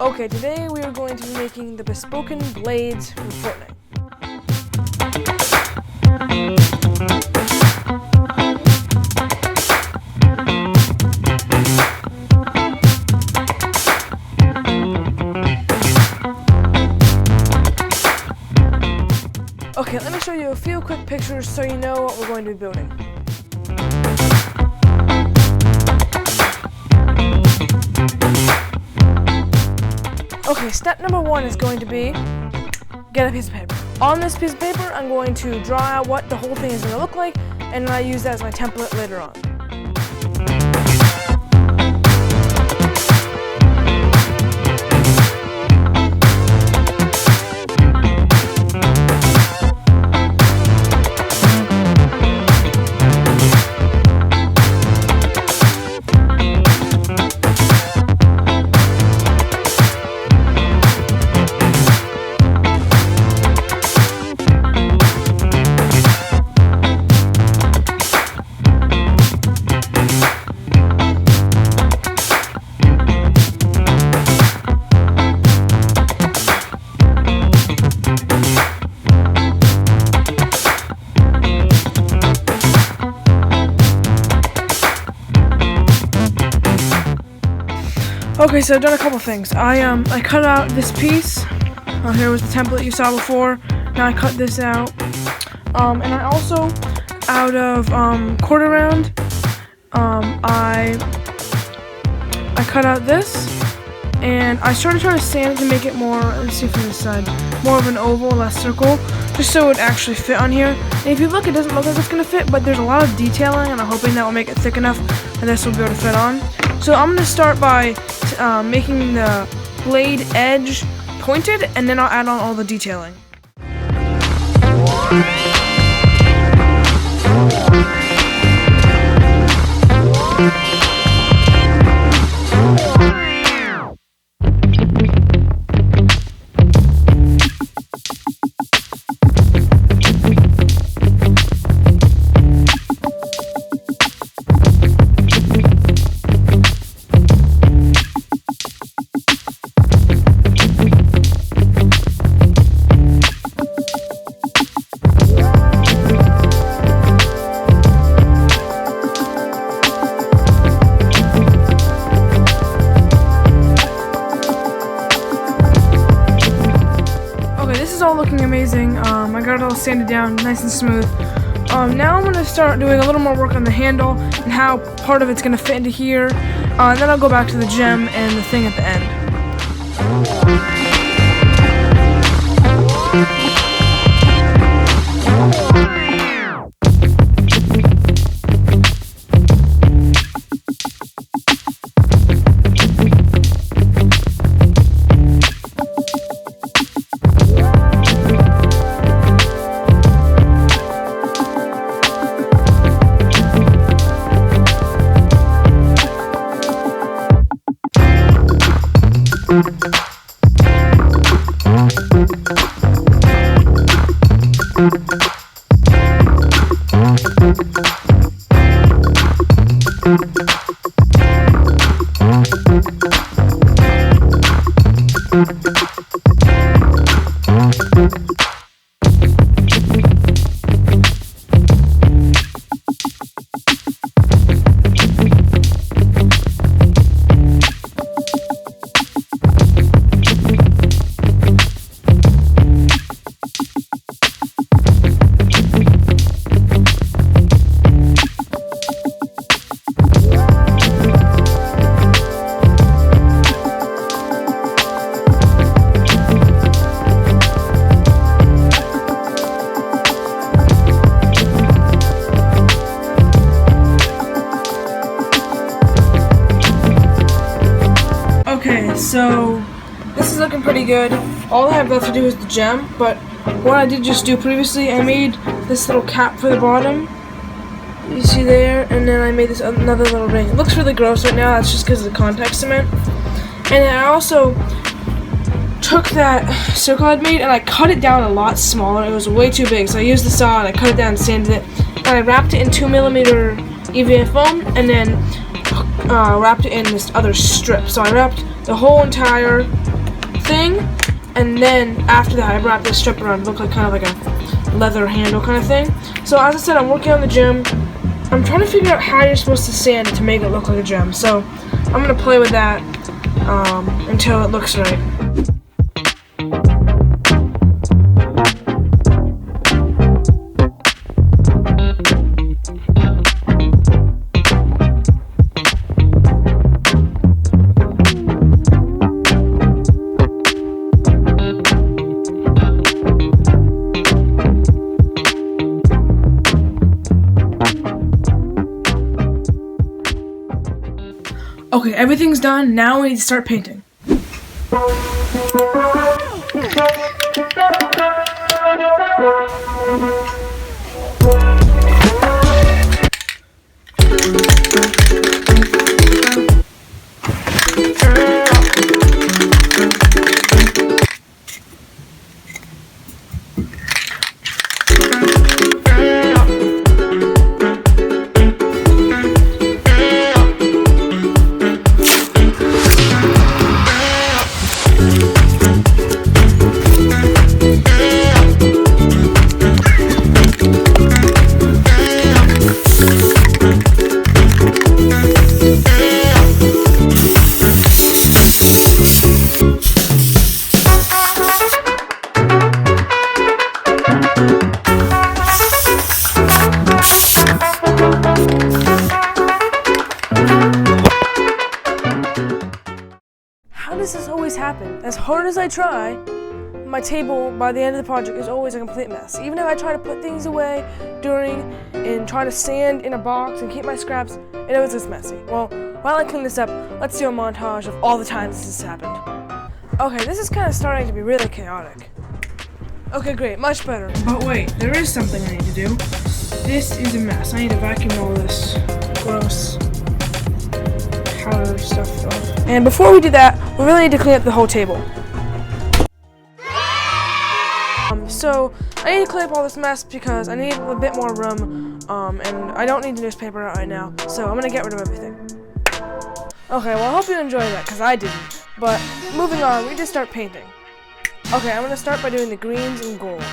Okay, today we are going to be making the Bespoken Blades for Fortnite. Okay, let me show you a few quick pictures so you know what we're going to be building. Okay, step number one is going to be get a piece of paper. On this piece of paper, I'm going to draw out what the whole thing is going to look like, and I use that as my template later on. Okay, so I've done a couple things. I cut out this piece. Here was the template you saw before. Now I cut this out. And I also, out of quarter round, I cut out this, and I started trying to sand it to make it more. Let's see from this side, more of an oval, less circle, just so it would actually fit on here. And if you look, it doesn't look like it's gonna fit, but there's a lot of detailing, and I'm hoping that will make it thick enough that this will be able to fit on. So I'm gonna start by making the blade edge pointed, and then I'll add on all the detailing. All looking amazing. I got it all sanded down nice and smooth. Now I'm going to start doing a little more work on the handle and how part of it's going to fit into here. And then I'll go back to the gem and the thing at the end. Okay, so this is looking pretty good. All I have left to do is the gem, but what I did just do previously, I made this little cap for the bottom. You see there, and then I made this another little ring. It looks really gross right now, that's just because of the contact cement. And then I also took that circle I'd made and I cut it down a lot smaller. It was way too big, so I used the saw and I cut it down and sanded it. And I wrapped it in 2mm EVA foam and then wrapped it in this other strip. So I wrapped the whole entire thing, and then after that I wrapped this strip around. It looked like kind of like a leather handle kind of thing. So as I said, I'm working on the gem. I'm trying to figure out how you're supposed to sand it to make it look like a gem. So I'm gonna play with that until it looks right. Okay, everything's done. Now we need to start painting. How does this always happen? As hard as I try, my table by the end of the project is always a complete mess. Even if I try to put things away during and try to sand in a box and keep my scraps, it always gets messy. Well, while I clean this up, let's do a montage of all the times this has happened. Okay, this is kind of starting to be really chaotic. Okay, great, much better. But wait, there is something I need to do. This is a mess. I need to vacuum all this gross powder stuff off. And before we do that, we really need to clean up the whole table. So I need to clean up all this mess because I need a bit more room, and I don't need the newspaper out right now, so I'm gonna get rid of everything. Okay, well I hope you enjoyed that, because I didn't. But moving on, we need to start painting. Okay, I'm gonna start by doing the greens and gold.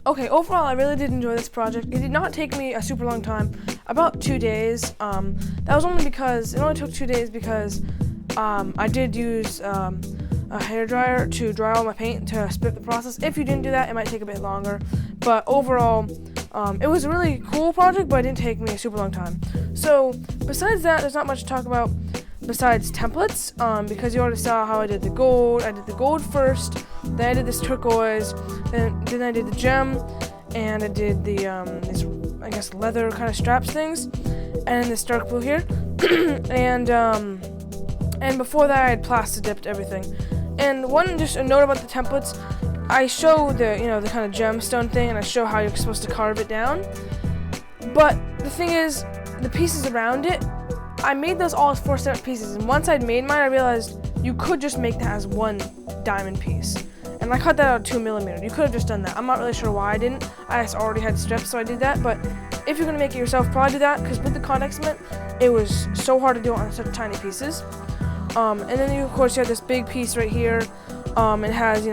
Okay, overall I really did enjoy this project. It did not take me a super long time. about 2 days. That was only because, it only took 2 days because I did use a hairdryer to dry all my paint to speed up the process. If you didn't do that, it might take a bit longer. But overall, it was a really cool project, but it didn't take me a super long time. So besides that, there's not much to talk about besides templates, because you already saw how I did the gold. I did the gold first, then I did this turquoise, then I did the gem, and I did the these, I guess, leather kind of straps things, and this dark blue here, and before that I had plastic dipped everything. And just a note about the templates, I show the the kind of gemstone thing, and I show how you're supposed to carve it down. But the thing is, the pieces around it, I made those all as 4 separate pieces, and once I'd made mine, I realized you could just make that as one diamond piece. And I cut that out 2mm. You could have just done that. I'm not really sure why I didn't. I just already had strips, so I did that. But if you're gonna make it yourself, probably do that, because with the contact cement, it was so hard to do it on such tiny pieces. And then of course you have this big piece right here. It has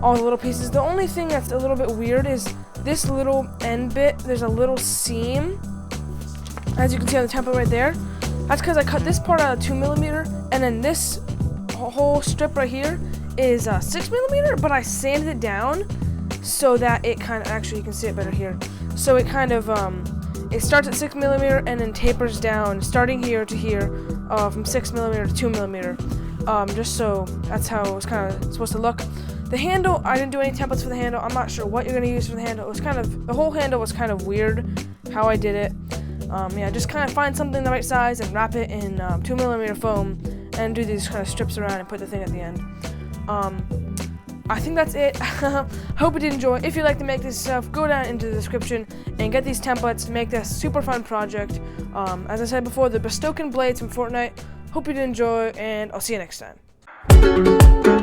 all the little pieces. The only thing that's a little bit weird is this little end bit. There's a little seam, as you can see on the template right there. That's because I cut this part out of 2mm, and then this whole strip right here is 6mm, but I sanded it down so that it kind of, actually you can see it better here. So it kind of, it starts at 6mm and then tapers down, starting here to here, from 6mm to 2mm. Just so that's how it was kind of supposed to look. The handle, I didn't do any templates for the handle. I'm not sure what you're gonna use for the handle. It was kind of, the whole handle was kind of weird how I did it. Yeah, just kind of find something the right size and wrap it in 2mm foam and do these kind of strips around and put the thing at the end. I think that's it. Hope you did enjoy. If you'd like to make this stuff, go down into the description and get these templates to make this super fun project. As I said before, the Bespoken Blades from Fortnite. Hope you did enjoy, and I'll see you next time.